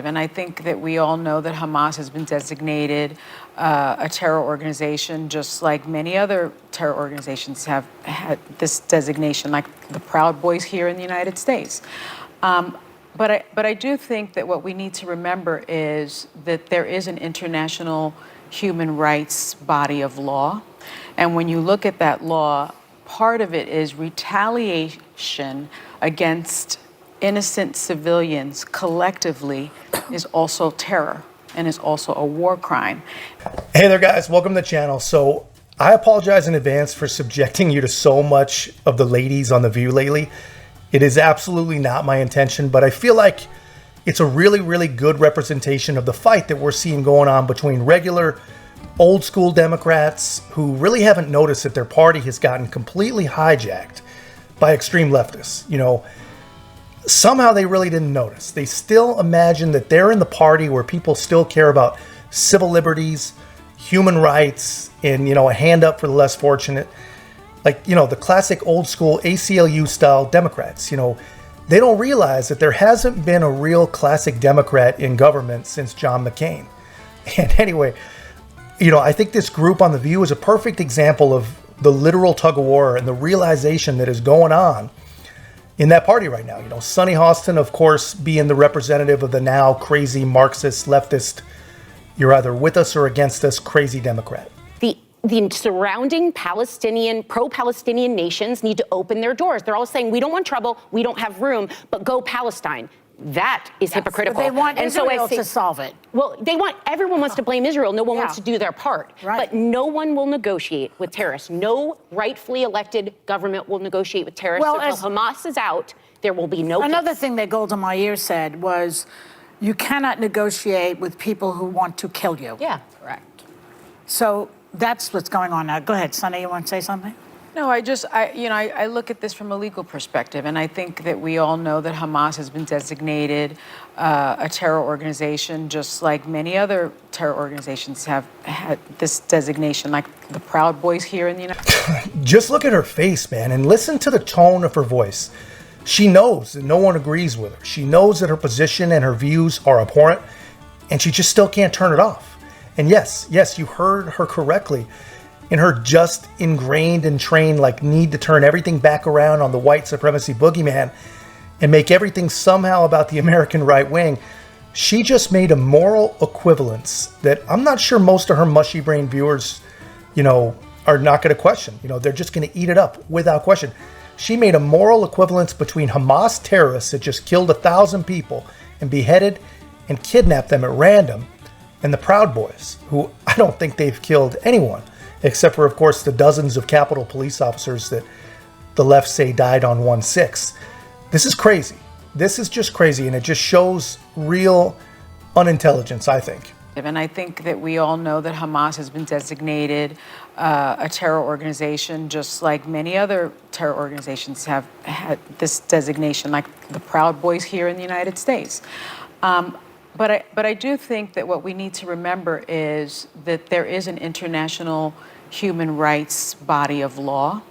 perspective. And I think that we all know that Hamas has been designated a terror organization, just like many other terror organizations have had this designation, like the Proud Boys here in the United States. But I do think that what we need to remember is that there is an international human rights body of law. And when you look at that law, part of it is retaliation against innocent civilians collectively is also terror and is also a war crime. Hey there, guys. Welcome to the channel. So I apologize in advance for subjecting you to so much of the ladies on The View lately. It is absolutely not my intention, but I feel like it's a really, really good representation of the fight that we're seeing going on between regular old school Democrats who really haven't noticed that their party has gotten completely hijacked by extreme leftists. You know, somehow they really didn't notice. They still imagine that they're in the party where people still care about civil liberties, human rights, and, a hand up for the less fortunate. Like, the classic old school ACLU style Democrats. They don't realize that there hasn't been a real classic Democrat in government since John McCain. And anyway, I think this group on The View is a perfect example of the literal tug of war and the realization that is going on in that party right now. Sonny Hostin, of course, being the representative of the now crazy Marxist, leftist, you're either with us or against us, crazy Democrat. The surrounding pro-Palestinian nations need to open their doors. They're all saying, we don't want trouble, we don't have room, but go Palestine. That is hypocritical. But they want Israel to solve it. Well, everyone wants to blame Israel. No one wants to do their part. Right. But no one will negotiate with terrorists. No rightfully elected government will negotiate with terrorists. Well, until Hamas is out, there will be no Another peace. thing that Golda Meir said was, you cannot negotiate with people who want to kill you. Yeah, correct. So that's what's going on now. Go ahead, Sonny, you want to say something? No, I look at this from a legal perspective, and I think that we all know that Hamas has been designated a terror organization, just like many other terror organizations have had this designation, like the Proud Boys here in the United States. Just look at her face, man, and listen to the tone of her voice. She knows that no one agrees with her. She knows that her position and her views are abhorrent, and she just still can't turn it off. And yes, you heard her correctly. In her just ingrained and trained need to turn everything back around on the white supremacy boogeyman and make everything somehow about the American right wing, she just made a moral equivalence that I'm not sure most of her mushy brain viewers, are not going to question. They're just going to eat it up without question. She made a moral equivalence between Hamas terrorists that just killed 1,000 people and beheaded and kidnapped them at random, and the Proud Boys, who I don't think they've killed anyone, except for, of course, the dozens of Capitol police officers that the left say died on 1/6. This is crazy. This is just crazy, and it just shows real unintelligence, I think. And I think that we all know that Hamas has been designated a terror organization, just like many other terror organizations have had this designation, like the Proud Boys here in the United States. But I do think that what we need to remember is that there is an international human rights body of law.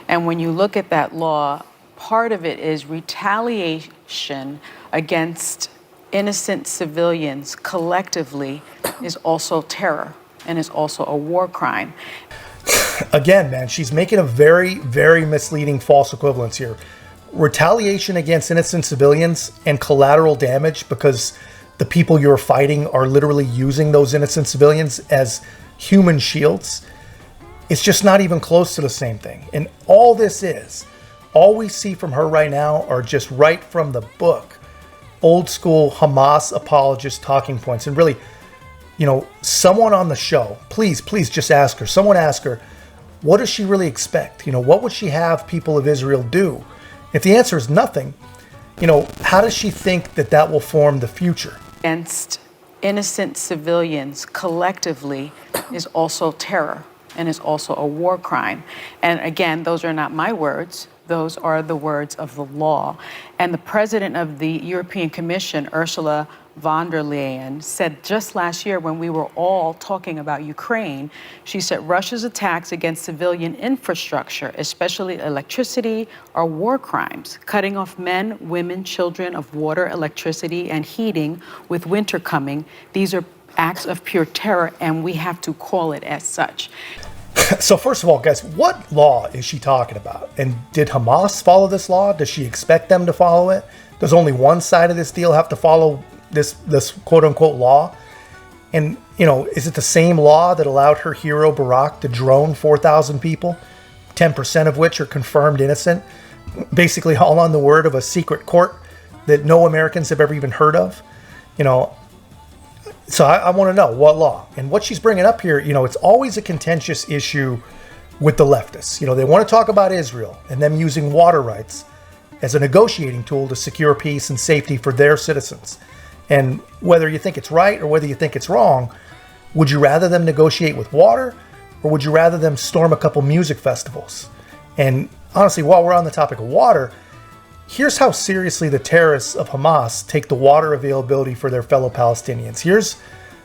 And when you look at that law, part of it is retaliation against innocent civilians collectively is also terror and is also a war crime. Again, man, she's making a very, very misleading false equivalence here. Retaliation against innocent civilians and collateral damage because the people you're fighting are literally using those innocent civilians as human shields. It's just not even close to the same thing. And all we see from her right now are just right from the book, old school Hamas apologist talking points. And really, someone on the show, please just ask her. Someone ask her, what does she really expect? What would she have people of Israel do? If the answer is nothing, how does she think that will form the future? Against innocent civilians collectively is also terror and is also a war crime. And again, those are not my words. Those are the words of the law. And the president of the European Commission, Ursula von der Leyen said just last year when we were all talking about Ukraine, she said Russia's attacks against civilian infrastructure, especially electricity, are war crimes, cutting off men, women, children of water, electricity, and heating with winter coming. These are acts of pure terror, and we have to call it as such. So first of all, guys, what law is she talking about? And did Hamas follow this law? Does she expect them to follow it? Does only one side of this deal have to follow this quote unquote law? And, is it the same law that allowed her hero Barack to drone 4,000 people, 10% of which are confirmed innocent, basically all on the word of a secret court that no Americans have ever even heard of? So I want to know what law. And what she's bringing up here, it's always a contentious issue with the leftists. They want to talk about Israel and them using water rights as a negotiating tool to secure peace and safety for their citizens. And whether you think it's right or whether you think it's wrong, would you rather them negotiate with water, or would you rather them storm a couple music festivals? And honestly, while we're on the topic of water, here's how seriously the terrorists of Hamas take the water availability for their fellow Palestinians. Here's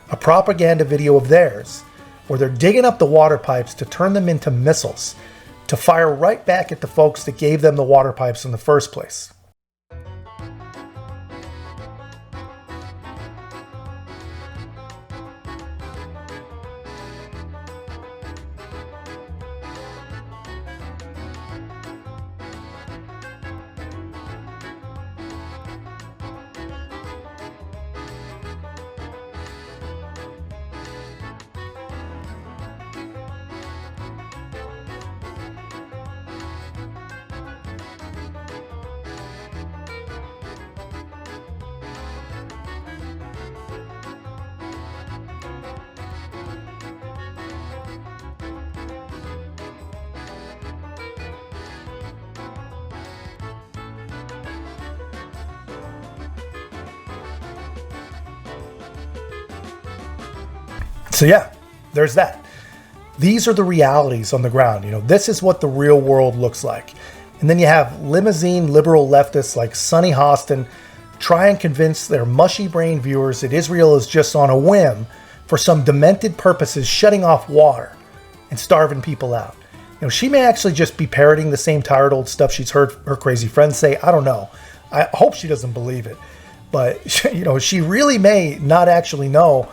a propaganda video of theirs where they're digging up the water pipes to turn them into missiles to fire right back at the folks that gave them the water pipes in the first place. So yeah, there's that. These are the realities on the ground. This is what the real world looks like. And then you have limousine liberal leftists like Sonny Hostin try and convince their mushy brain viewers that Israel is just on a whim for some demented purposes shutting off water and starving people out. She may actually just be parroting the same tired old stuff she's heard her crazy friends say. I don't know. I hope she doesn't believe it. But, she really may not actually know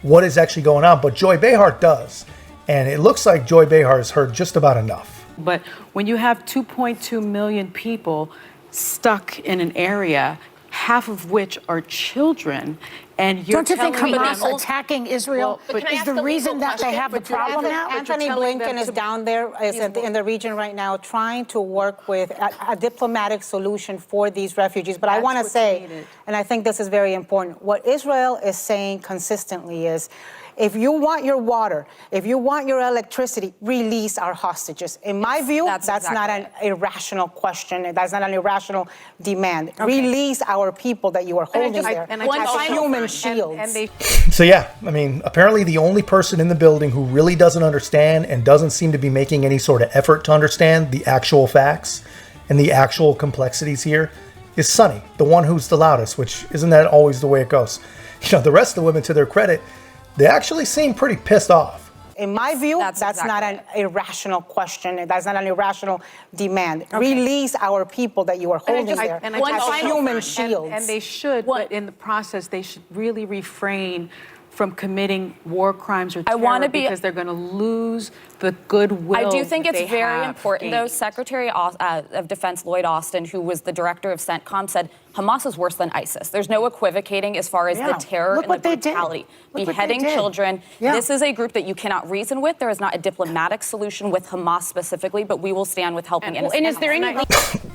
what is actually going on. But Joy Behar does. And it looks like Joy Behar has heard just about enough. But when you have 2.2 million people stuck in an area, half of which are children, and you're Don't you think telling Hamas them, attacking Israel Well, can I is ask the the reason legal that they have the question? problem now? Anthony telling them Blinken is to- down there in the region right now trying to work with a diplomatic solution for these refugees. But I That's want to what's say, needed. and I think this is very important, what Israel is saying consistently is, if you want your water, if you want your electricity, release our hostages. In my view, that's that's not an exactly irrational question. That's not an irrational demand. Release our people that you are holding there as human shields. And they So yeah, apparently the only person in the building who really doesn't understand and doesn't seem to be making any sort of effort to understand the actual facts and the actual complexities here is Sonny, the one who's the loudest, which isn't that always the way it goes. The rest of the women, to their credit, they actually seem pretty pissed off. In my view, That's that's not an exactly irrational question. That's not an irrational demand. Release our people that you are holding there as human shields. And they should, but in the process, they should really refrain from committing war crimes or terror because they're going to lose the goodwill. I do think that it's they very have important, though. gained. Secretary of Defense Lloyd Austin, who was the director of CENTCOM, said Hamas is worse than ISIS. There's no equivocating as far as the terror Look and what the they did. brutality. Look what they Beheading did. children. Yeah. This is a group that you cannot reason with. There is not a diplomatic solution with Hamas specifically, but we will stand with helping innocent And is there any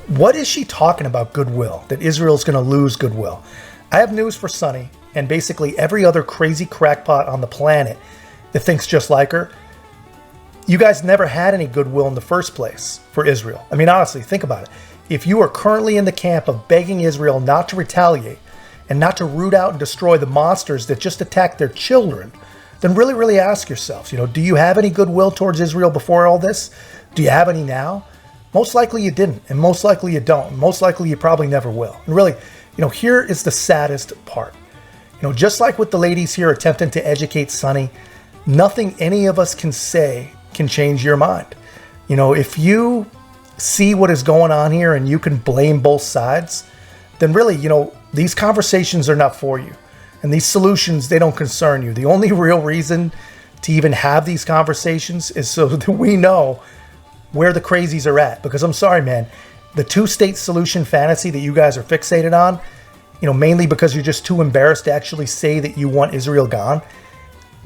What is she talking about goodwill? That Israel's going to lose goodwill? I have news for Sonny and basically every other crazy crackpot on the planet that thinks just like her. You guys never had any goodwill in the first place for Israel. Honestly, think about it. If you are currently in the camp of begging Israel not to retaliate and not to root out and destroy the monsters that just attacked their children, then really, really ask yourselves, do you have any goodwill towards Israel before all this? Do you have any now? Most likely you didn't, and most likely you don't. Most likely you probably never will. And really, here is the saddest part. You know, just like with the ladies here attempting to educate Sonny, nothing any of us can say can change your mind. You know, if you see what is going on here and you can blame both sides, then really, you know, these conversations are not for you. And these solutions, they don't concern you. The only real reason to even have these conversations is so that we know where the crazies are at. Because I'm sorry, man, the two-state solution fantasy that you guys are fixated on, you know, mainly because you're just too embarrassed to actually say that you want Israel gone,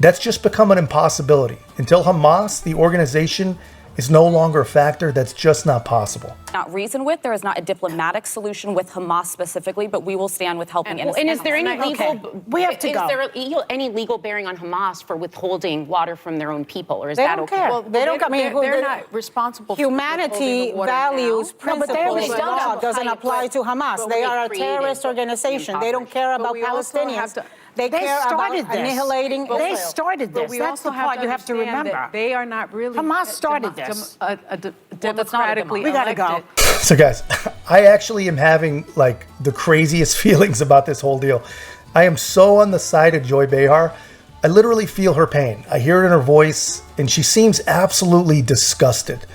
that's just become an impossibility. Until Hamas, the organization, is no longer a factor, that's just not possible. Not reason with. There is not a diplomatic solution with Hamas specifically, but we will stand with helping innocent. And is there any legal? We have to go. Is there any legal bearing on Hamas for withholding water from their own people, or is They that don't okay? care. They don't. I mean, they're not responsible for Humanity withholding the water values, now. No, but they principles, already law done. doesn't apply to Hamas. But They they are a created terrorist the organization. They don't care about But we also have Palestinians. to- They They care about started this. annihilating They Israel. started But this. we That's also the part you have to understand remember. that they are not really Hamas started this. democratically We gotta go. elected. So guys, I actually am having like the craziest feelings about this whole deal. I am so on the side of Joy Behar. I literally feel her pain. I hear it in her voice, and she seems absolutely disgusted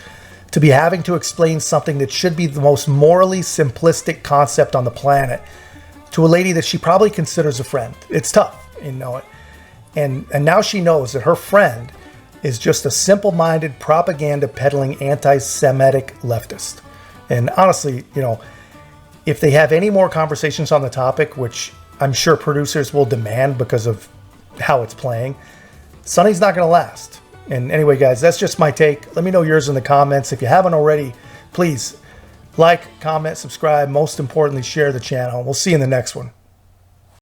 to be having to explain something that should be the most morally simplistic concept on the planet to a lady that she probably considers a friend. It's tough, you know it. And now she knows that her friend is just a simple-minded, propaganda peddling anti-Semitic leftist. And honestly, you know, if they have any more conversations on the topic, which I'm sure producers will demand because of how it's playing, Sonny's not going to last. And anyway, guys, that's just my take. Let me know yours in the comments. If you haven't already, please like, comment, subscribe. Most importantly, share the channel. We'll see you in the next one.